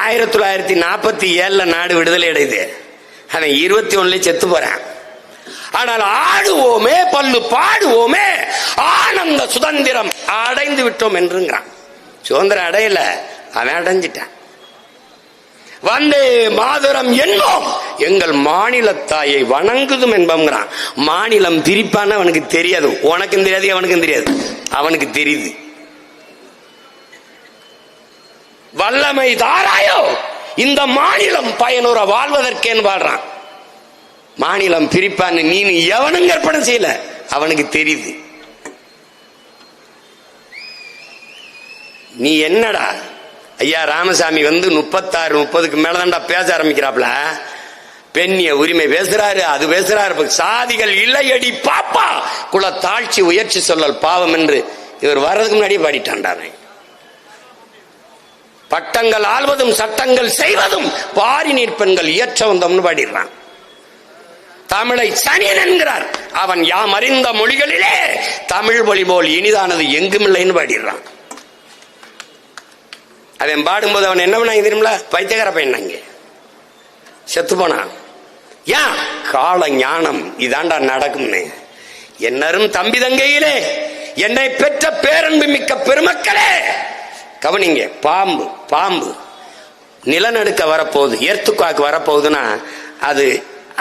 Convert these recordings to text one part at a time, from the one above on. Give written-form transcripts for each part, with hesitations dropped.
1947 நாடு விடுதலை அடையுது. அவன் 21 செத்து போறான். ஆனால் ஆடுவோமே பல்லு பாடுவோமே ஆனந்த சுதந்திரம் அடைந்து விட்டோம் என்றுங்கிறான். சுதந்திரம் அடையல, அவன் அடைஞ்சிட்டான். வந்தே மாதரம் என்போம், எங்கள் மாநில தாயை வணங்குதும் என்போங்கிறான். மாநிலம் பிரிப்பான்னு அவனுக்கு தெரியாது. உனக்கும் தெரியாது, அவனுக்கும் தெரியாது. அவனுக்கு தெரியுது. வல்லமை தாராயோ இந்த மாநிலம் பயனுற வாழ்வதற்கேன்னு பாடுறான். மாநிலம் பிரிப்பான்னு நீ எவனும் கற்பனை செய்யல, அவனுக்கு தெரியுது. நீ என்னடா ஐயா ராமசாமி 36-30க்கு மேலதான்டா பேச ஆரம்பிக்கிறாப்ல. பெண்ணிய உரிமை பேசுறாரு, அது பேசுறாரு. சாதிகள் இல்லையடி பாப்பா, குல தாழ்ச்சி உயர்ச்சி சொல்லல் பாவம் என்று இவர் வர்றதுக்கு முன்னாடியே பாடிட்டான்டா. பட்டங்கள் ஆள்வதும் சட்டங்கள் செய்வதும் பாரி நீர்ப்பெண்கள் இயற்ற வந்தோம்னு பாடிடுறான். தமிழை சனியன் என்கிறார். அவன் யாம் அறிந்த மொழிகளிலே தமிழ் மொழி போல் இனிதானது எங்கும் இல்லைன்னு பாடிடுறான். அவன் பாடும்போது அவன் என்ன பண்ணாங்க தெரியுமில? பைத்தியக்கார பையன் செத்து போனான். ஏன்? கால ஞானம் இதாண்டா நடக்கும்னு. என்னரும் தம்பி தங்கையிலே என்னை பெற்ற பேரன்பு மிக்க பெருமக்களே கவனிங்க. பாம்பு பாம்பு நிலநடுக்க வரப்போகுது, எர்த்துக்காக்கு வரப்போகுதுன்னா அது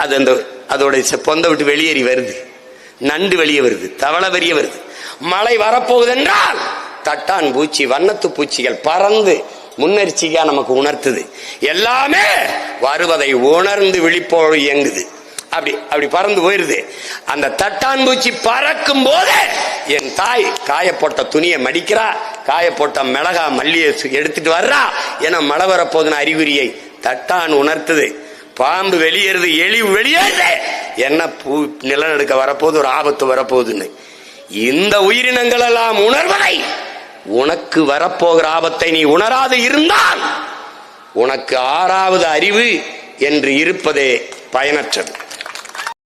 அது அந்த அதோட பொந்த விட்டு வெளியேறி வருது. நண்டு வெளியே வருது, தவளை வெளியே வருது. மழை வரப்போகுது என்றால் தட்டான் பூச்சி வண்ணத்து பூச்சிகள் பறந்து முன்னெச்சரிக்கையா நமக்கு உணர்த்துது. எல்லாமே வருவதை உணர்ந்து விழிப்போடு இயங்குது. அப்படி அப்படி பறந்து போயிருது. அந்த தட்டான் பூச்சி பறக்கும் போது என் தாய் காயப்போட்ட துணியை மடிக்கிறா, காயப்போட்ட மிளகா மல்லியை எடுத்துட்டு வர்றா. ஏன்னா மழை வரப்போகுதுன்னு அறிகுறியை தட்டான் உணர்த்துது. பாம்பு வெளியேறுது, எலி வெளியேறுது. என்ன நிலநடுக்க வரப்போகுது, ஒரு ஆபத்து வரப்போகுதுன்னு. இந்த உயிரினங்கள் எல்லாம் உணர்வதை, உனக்கு வரப்போகிற ஆபத்தை நீ உணராது இருந்தால் உனக்கு 6வது அறிவு என்று இருப்பதே பயனற்றது.